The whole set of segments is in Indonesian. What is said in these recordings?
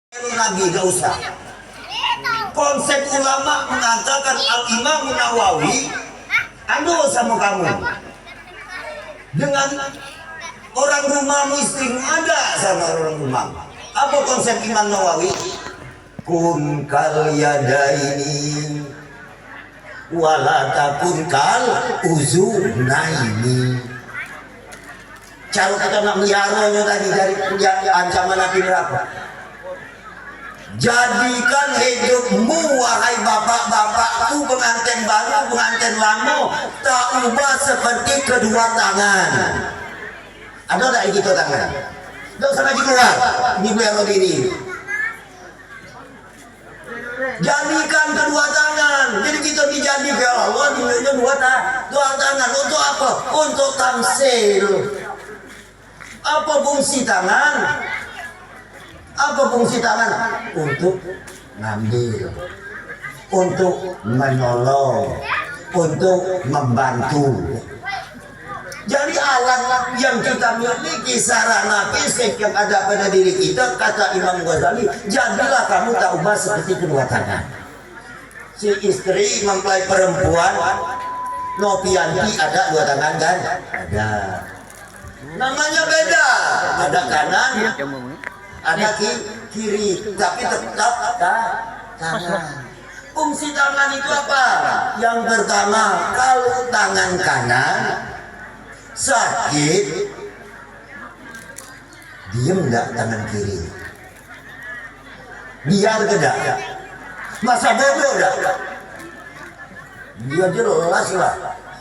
Nabi gak usah. Konsep ulama mengatakan Al-Imam Nawawi anu sama kamu dengan orang rumahmu, istrimu ada sama orang rumah. Apa konsep Imam Nawawi? Kun kal yadaini wala takun kal uzunaini. Cara kita nak meliharanya tadi dari ancaman api neraka. Jadikan hidupmu wahai bapak-bapakku, pengantin baru, pengantin lama, tak ubah seperti kedua tangan. Ada tak gitu tangan? Tidak usah lagi keluar. Ini beliau diri. Jadikan kedua tangan. Jadi kita dijadi ya Allah dulunya dua tangan. Untuk apa? Untuk tamsil. Apa fungsi tangan? Apa fungsi tangan? Untuk ngambil, untuk menolong, untuk membantu. Jadi alat yang kita miliki, sarana fisik yang ada pada diri kita, kata Imam Ghazali, jadilah kamu tak ubah seperti kedua tangan. Si istri mempelai perempuan, Novianti ada dua tangan kan? Ada. Namanya beda, ada kanan, ada kiri, tapi tetap tangan. Fungsi tangan itu apa? Yang pertama, kalau tangan kanan sakit, diem enggak tangan kiri? Biar tidak. Masa bodoh enggak? Dia jelas lah.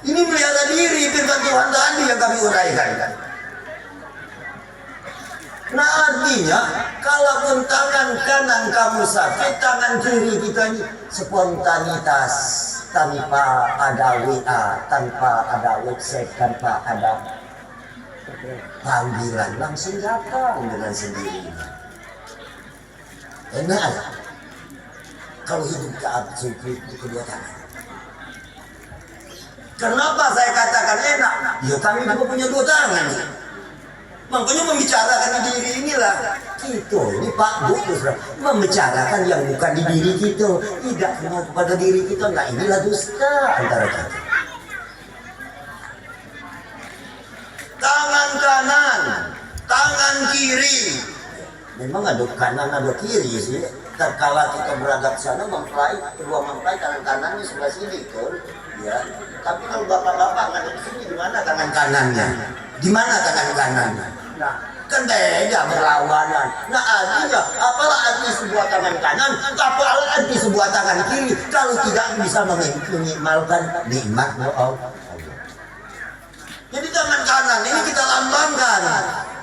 Ini melihara diri firman Tuhan tadi yang kami uraikan. Nah artinya, kalaupun tangan kanan kamu sakit, tangan kiri kita ini spontanitas, tanpa ada WA, tanpa ada website, tanpa ada panggilan, langsung datang dengan sendirinya. Enak kalau hidup taat sujud di kedua tangan. Kenapa saya katakan enak? Ya kami juga punya dua tangan. Makanya membicarakan di diri inilah kita ini Pak Bu membicarakan yang bukan di diri kita, tidak mau kepada diri kita. Nah inilah dusta antara kita. Tangan kanan, tangan kiri. Memang ada kanan ada kiri sih. Terkala kita berada ke sana mempelai, kedua mempelai tangan kanannya sebelah sini kan, ya. Tapi kalau bapak-bapak nggak di sini, di mana tangan kanannya? Di mana tangan kanannya? Nah, kan beda berlawanan. Nah, artinya apalah arti sebuah tangan kanan, apalah arti sebuah tangan kiri kalau tidak bisa mengikmalkan nikmat Allah. Jadi tangan kanan ini kita lambangkan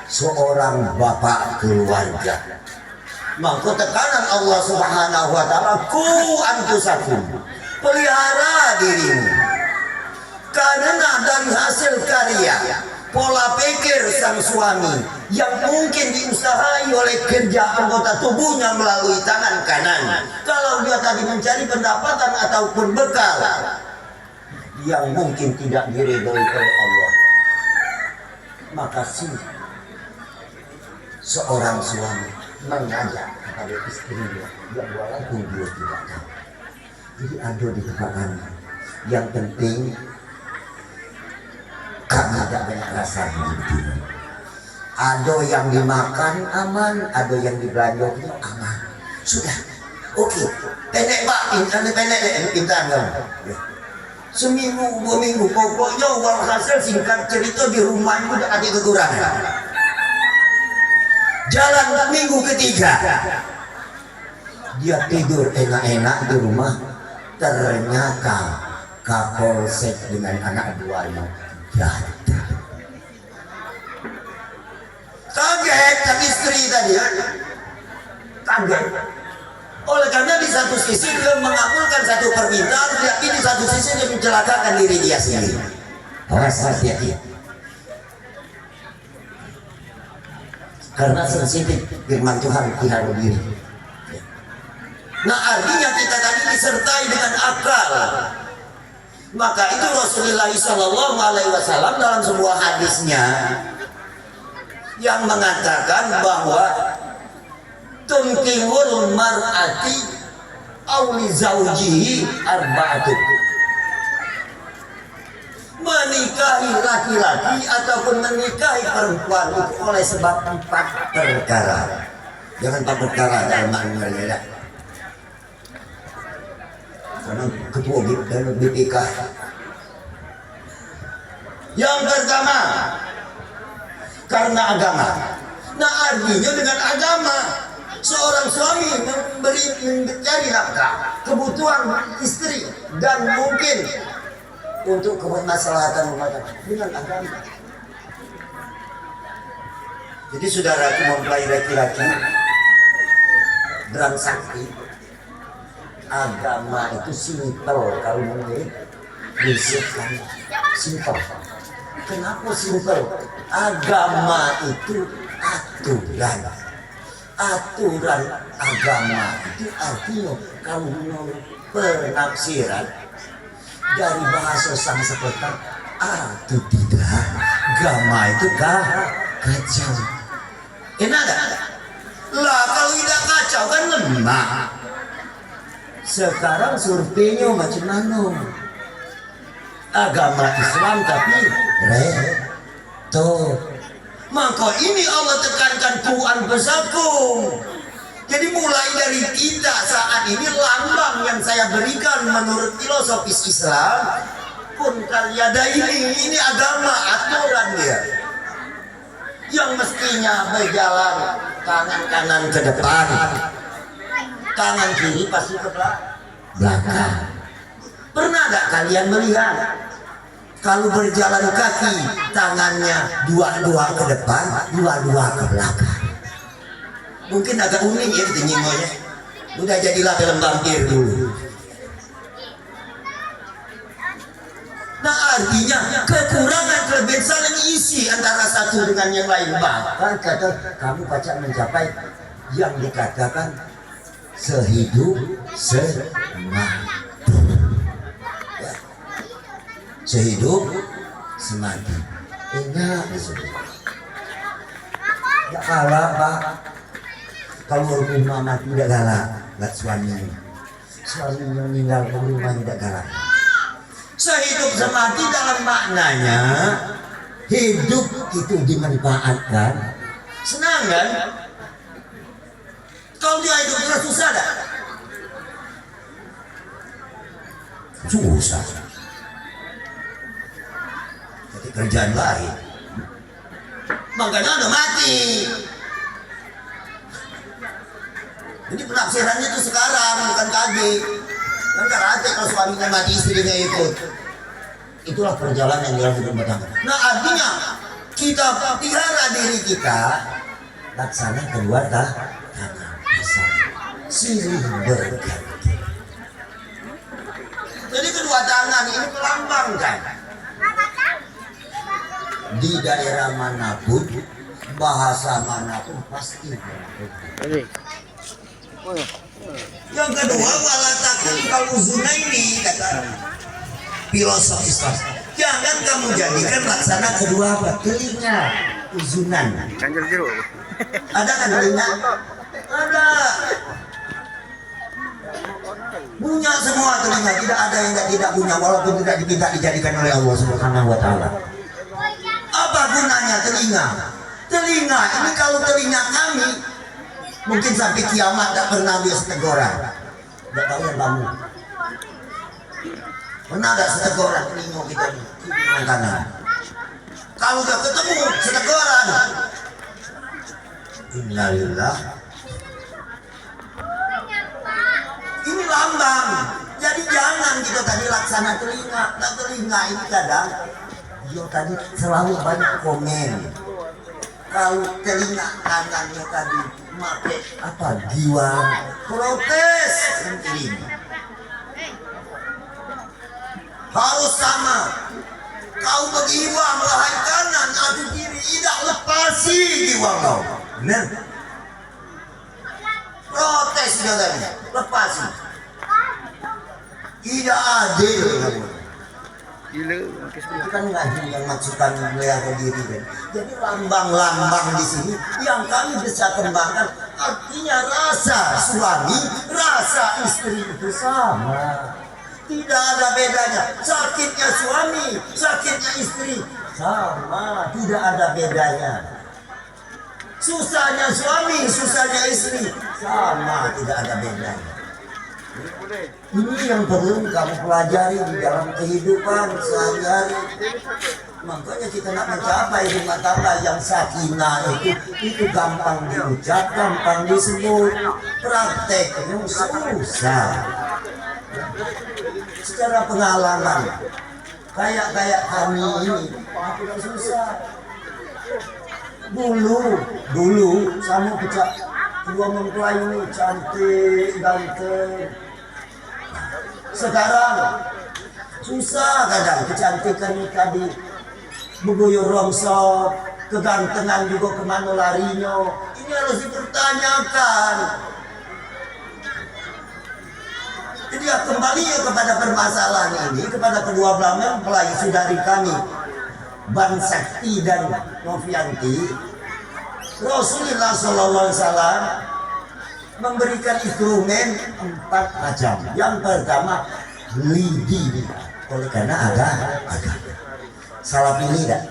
seorang bapak keluarga. Maka tekanan Allah Subhanahu wa taala, ku anfusakum, pelihara dirimu. Karena dari hasil karya pola pikir sang suami yang mungkin diusahai oleh kerja anggota tubuhnya melalui tangan kanan, kalau dia tadi mencari pendapatan ataupun bekal yang mungkin tidak diridhoi oleh Allah, maka seorang suami mengajak kepada istrinya yang walaupun dia tidak tahu. Jadi ada di depan yang penting kami tidak banyak rasa begini. Ada yang dimakan aman, ada yang dibelanja aman. Sudah, oke. Pendek Pak, pendek intan dong. Seminggu, 2 minggu, pokoknya walhasil singkat cerita di rumah itu udah ada kekurangan. Jalan minggu ketiga, dia tidur enak-enak di rumah. Ternyata kapolsek dengan anak buahnya datang. Kaget kan istri tadi ya, kaget. Oleh karena di satu sisi dia mengabulkan satu permintaan, tapi di satu sisi dia mencelakakan diri dia sendiri. Awas hati-hati. Karena sensitif firman Tuhan pelihara diri. Nah artinya kita tadi disertai dengan akal. Maka itu Rasulullah SAW dalam sebuah hadisnya yang mengatakan bahwa tunkihul mar'ati auli zaujihi arba'atun. Menikahi laki-laki ataupun menikahi perempuan itu oleh sebab 4 perkara. Jangan 4 perkara dalam maknanya ya. Karena ketua dalam BPK. Yang pertama, karena agama. Nah, artinya dengan agama seorang suami mencari nafkah kebutuhan istri dan mungkin untuk kemaslahatan rumah tangga dengan agama. Jadi saudaraku mempelai laki-laki berang sakti, agama itu simpel kalau menurut prinsip kami simpel. Kenapa simpel? Agama itu aturan. Aturan agama itu artinya kalau menurut penafsiran dari bahasa Sanskerta, itu tidak, agama itu kacau. Enak ada? Lah kalau tidak kacau kan lemah. Sekarang surveinya macam mana? Agama Islam tapi reto. Maka ini Allah tekankan Tuhan bersakung. Jadi mulai dari kita saat ini lambang yang saya berikan menurut filosofis Islam pun karyada ini agama aturan dia yang mestinya berjalan tangan kanan ke depan, tangan kiri pasti ke belakang. Pernah gak kalian melihat kalau berjalan kaki tangannya dua-dua ke depan, dua-dua ke belakang? Mungkin agak unik ya nyingonya. Udah jadilah film vampir dulu. Nah artinya kekurangan kelebihan saling isi antara satu dengan yang lain. Bahkan kata kamu baca mencapai yang dikatakan sehidup semati. Ya. Sehidup semati. Enak disebut. Ya kalah Pak. Kalau rumah mati tidak galak, lihat suaminya meninggal ke rumah tidak galak. Sehidup semati dalam maknanya hidup itu dimanfaatkan. Senang kan? Kalau dia hidup terus susah tak? Susah. Jadi kerjaan lain. Makanya udah mati. Jadi penafsirannya itu sekarang bukan kage. Kan karate kalau suaminya mati istrinya ikut. Itulah perjalanan yang dalam rumah tangga. Nah artinya kita pelihara diri kita laksana kedua tangan asal silih berganti. Jadi kedua tangan ini melambangkan di daerah manapun bahasa manapun pasti. Yang kedua walatakun kalau uzunaini kata filosof Islam. Jangan kamu jadikan laksana kedua apa? Telinga uzunan. Ada kan telinga? Ada. Punya semua telinga, tidak ada yang tidak punya walaupun tidak diminta dijadikan oleh Allah Subhanahu wa taala. Apa gunanya telinga? Telinga ini kalau telinga kami mungkin sampai kiamat tak pernah dia setegoran. Tidak tahu yang kamu. Pernah ada setegoran telinga kita di kanan. Kalau udah ketemu setegoran, innalillah. Ini lambang. Jadi jangan kita tadi laksana telinga. Nah telinga ini kadang dia tadi selalu banyak komen. Kalau telinga kanannya tadi pakai apa jiwa protes ini harus sama. Kau berjiwa melahan kanan adu kiri tidak lepasi jiwa kau. Benar? Protes dia tadi lepasi. Tidak adil. Itu kan ngaji yang maksudkan melihara diri kan. Jadi lambang-lambang di sini yang kami bisa kembangkan Artinya rasa suami, rasa istri itu sama. Tidak ada bedanya. Sakitnya suami, sakitnya istri sama, tidak ada bedanya. Susahnya suami, susahnya istri sama, tidak ada bedanya. Ini yang perlu kamu pelajari di dalam kehidupan sehari-hari. Makanya kita nak mencapai rumah tangga yang sakinah itu gampang diucap, gampang disebut, prakteknya susah. Secara pengalaman, kayak kami ini, itu susah. Dulu sama kecak kedua mempelai ini cantik, ganteng. Sekarang susah kadang kecantikan ini tadi beguyur rongsok, kegantengan juga kemana larinya. Ini harus dipertanyakan. Jadi ya kembali ya kepada permasalahan ini, kepada kedua belah mempelai saudari kami Ban Sakti dan Novianti. Rasulullah SAW memberikan instrumen 4 macam. Yang pertama lidi, oleh karena ada salah pilih tak?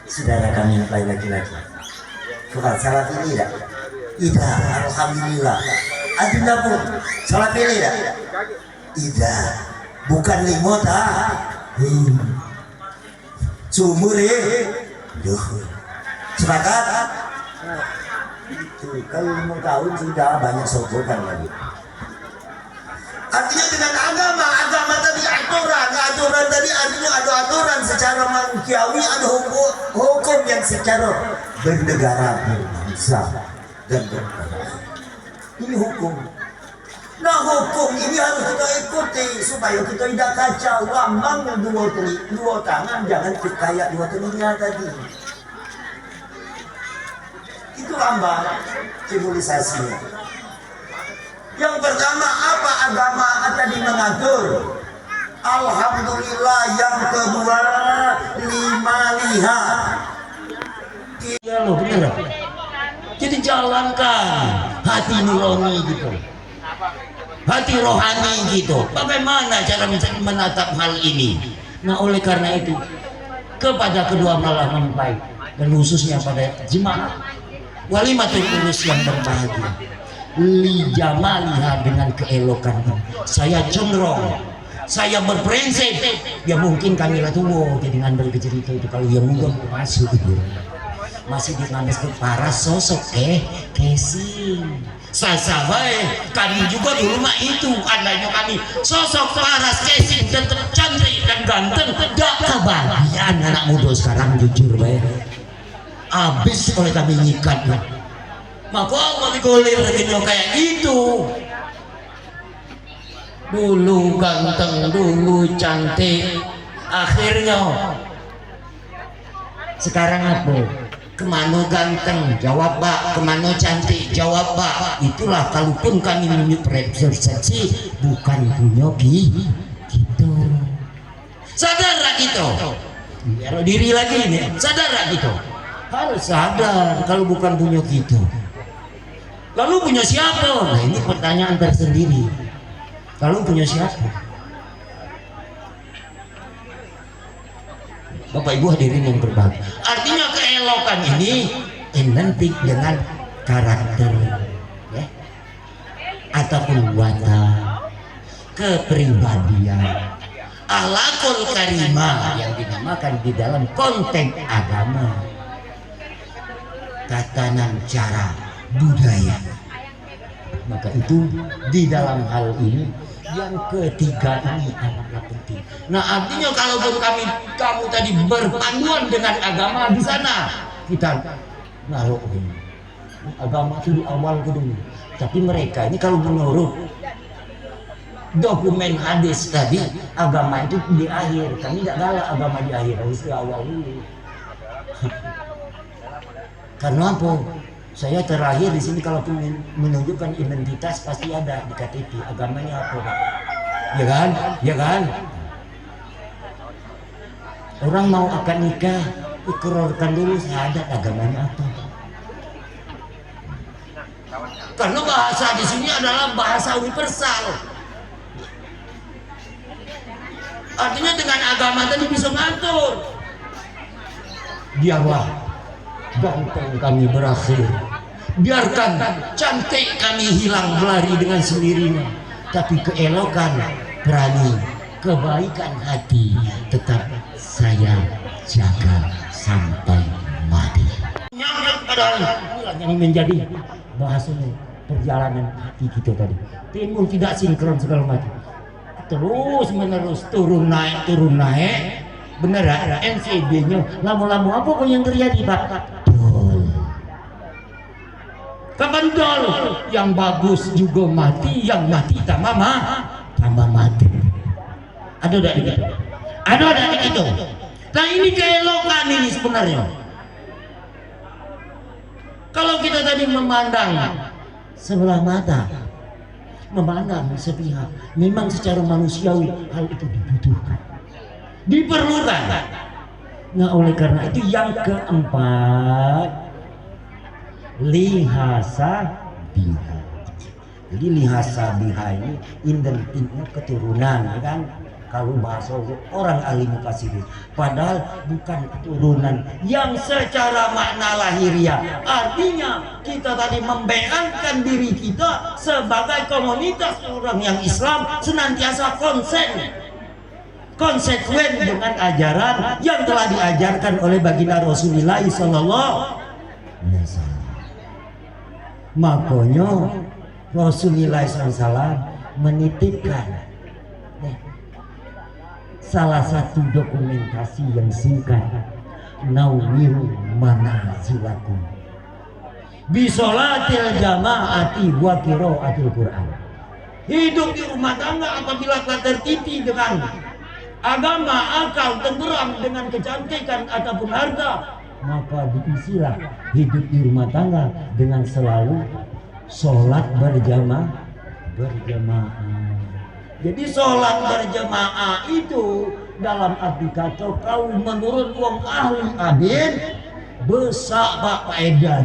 Saudara kami yang laki-laki bukan salah pilih tak? Tidak, alhamdulillah. Adinda pun salah pilih tak? Tidak, bukan limot sumur sepakat. Kalau 5 tahun sudah banyak sokokan lagi. Artinya dengan agama tadi aturan tadi artinya ada aturan secara manusiawi, ada hukum yang secara bernegara, berbangsa dan berbangsa. Ini hukum. Nah hukum ini harus kita ikuti supaya kita tidak kacau. Lambangnya dua tangan, jangan kayak 2 telinga tadi. Itu lambang simbolisasinya. Yang pertama apa agama tadi mengatur? Alhamdulillah. Yang kedua 5 lihat. Iya loh, bener. Jadi jalankan hati nurani gitu, hati rohani gitu. Bagaimana cara menatap hal ini? Nah oleh karena itu kepada kedua belah mempelai dan khususnya pada jemaah walimatul urus yang berbahagia, li jamaliha, dengan keelokan saya cenderung, saya berprinsip ya mungkin kami lah tuh jadi ngambil ke cerita itu kalau yang muda masuk gitu masih dikandas ke para sosok casing sasa baik kami juga di rumah itu adanya kami sosok paras casing dan cantik dan ganteng. Gak kebahagiaan anak muda sekarang jujur baik habis oleh kami nyikat maka mau dikulir kayak gitu. Dulu ganteng, dulu cantik, akhirnya sekarang apa? Kemana ganteng jawab Pak, kemana cantik jawab Pak. Itulah kalaupun kami merepresentasi bukan punya gitu. Sadar lah gitu. Biar diri lagi ini, sadar lah gitu. Harus sadar kalau bukan punya gitu. Lalu punya siapa? Nah ini pertanyaan tersendiri. Lalu punya siapa? Bapak Ibu hadirin yang berbahagia. Artinya keelokan ini identik dengan karakter ya, ataupun watak, kepribadian, akhlakul karimah yang dinamakan di dalam konteks agama, tatanan cara budaya. Maka itu di dalam hal ini yang ketiga ini amatlah penting. Nah artinya kalaupun kamu tadi berpanduan dengan agama di sana kita naluk agama itu di awal dulu. Tapi mereka ini kalau menurut dokumen hadis tadi agama itu di akhir. Kami tidak galak agama di akhir, harus di awal dulu. Karena apa? Saya terakhir di sini kalau menunjukkan identitas pasti ada di KTP agamanya apa Pak? Ya kan? Ya kan? Orang mau akan nikah ikrarkan dulu syahadat agamanya apa. Karena bahasa di sini adalah bahasa universal. Artinya dengan agama tadi bisa ngatur. Biarlah ganteng kami berakhir, biarkan cantik kami hilang berlari dengan sendirinya, tapi keelokan berani, kebaikan hati tetap saya jaga sampai mati. Yang menjadi bahasanya perjalanan hati kita tadi, timbul tidak sinkron segala macam, terus menerus turun naik, bener ada NCB-nya lama-lama apa pun yang terjadi Pak? Dol. Kapan dol? Yang bagus juga mati, yang mati tambah mati. Ada gitu? Ada gitu. Nah ini keelokan ini sebenarnya. Kalau kita tadi memandang sebelah mata, memandang sepihak, memang secara manusiawi hal itu diperlukan. Nah oleh karena itu yang keempat, lihasa biha. Jadi lihasa biha ini identiknya keturunan, kan? Kalau bahasa orang ahli mufasirin, padahal bukan keturunan yang secara makna lahiriah. Artinya kita tadi membeankan diri kita sebagai komunitas orang yang Islam senantiasa konsekuen dengan ajaran yang telah diajarkan oleh baginda Rasulullah sallallahu alaihi wasallam. Makanya Rasulullah SAW menitipkan salah satu dokumentasi yang singkat, nawwiru manazilakum bisolatil jamaati wa qiraatil Quran. Hidup di rumah tangga apabila telah tertiti dengan agama, akal, tenteram, dengan kecantikan ataupun harta, maka diisilah hidup di rumah tangga dengan selalu sholat berjamaah. Jadi sholat berjamaah itu dalam arti kata kau menurut wong ahli adin besak faedah.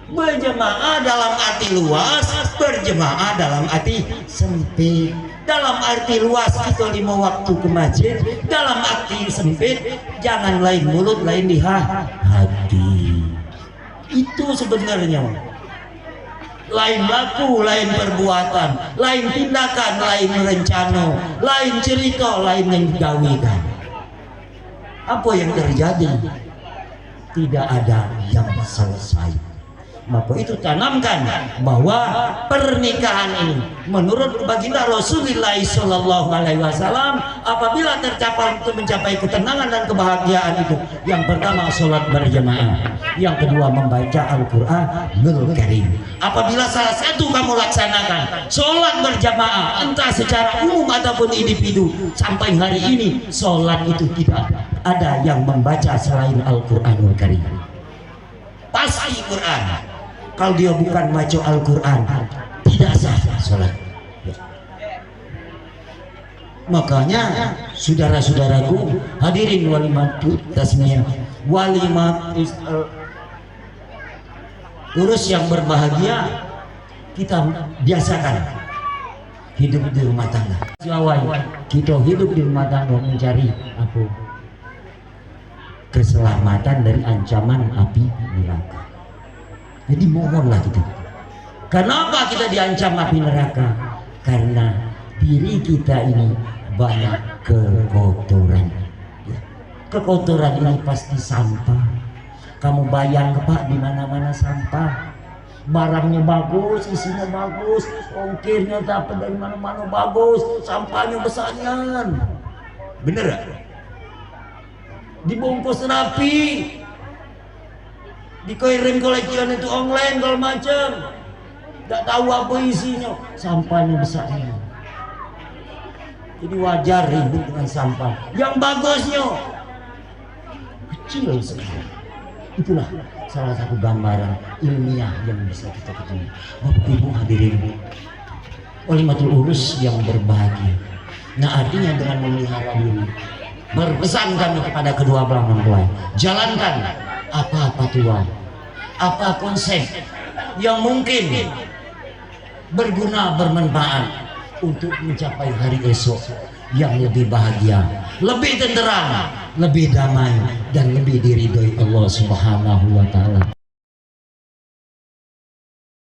Berjamaah dalam arti luas, berjamaah dalam arti sempit. Dalam arti luas kita 5 waktu ke masjid, dalam arti sempit jangan lain mulut lain di hati. Itu sebenarnya. Lain laku, lain perbuatan, lain tindakan, lain rencana, lain cerita, lain yang digawikan. Apa yang terjadi? Tidak ada yang selesai. Maka itu tanamkan bahwa pernikahan ini menurut baginda Rasulullah Sallallahu Alaihi Wasallam apabila mencapai ketenangan dan kebahagiaan itu, yang pertama sholat berjamaah, yang kedua membaca Al-Quranul Karim. Apabila salah satu kamu laksanakan sholat berjamaah entah secara umum ataupun individu, sampai hari ini sholat itu tidak ada yang membaca selain Al-Quranul Karim. Pasti Quran. Kalau dia bukan baca Al-Quran tidak sah sholat. Makanya saudara-saudaraku hadirin walimatul tasmiyah, walimatul urus yang berbahagia, kita biasakan hidup di rumah tangga. Kita hidup di rumah tangga mencari apa? Keselamatan dari ancaman api neraka. Jadi mohonlah kita. Kenapa kita diancam api neraka? Karena diri kita ini banyak kekotoran. Kekotoran ini pasti sampah. Kamu bayang Pak, di mana-mana sampah. Barangnya bagus, isinya bagus, ongkirnya dapat dari mana-mana bagus, sampahnya besarnya. Bener gak? Dibungkus rapi, dikirim koleksian itu online kalau macam, tidak tahu apa isinya, sampahnya besarnya. Jadi wajar ribut dengan sampah. Yang bagusnya kecil sekali. Itulah salah satu gambaran ilmiah yang bisa kita ketemu. Bapak Ibu hadirin walimatul urus yang berbahagia. Nah artinya dengan memelihara diri, berpesan kami kepada kedua belah mempelai, jalankan apa-apa Tuhan, apa konsep yang mungkin berguna, bermanfaat untuk mencapai hari esok yang lebih bahagia, lebih tenteram, lebih damai, dan lebih diridhoi Allah Subhanahu wa Ta'ala.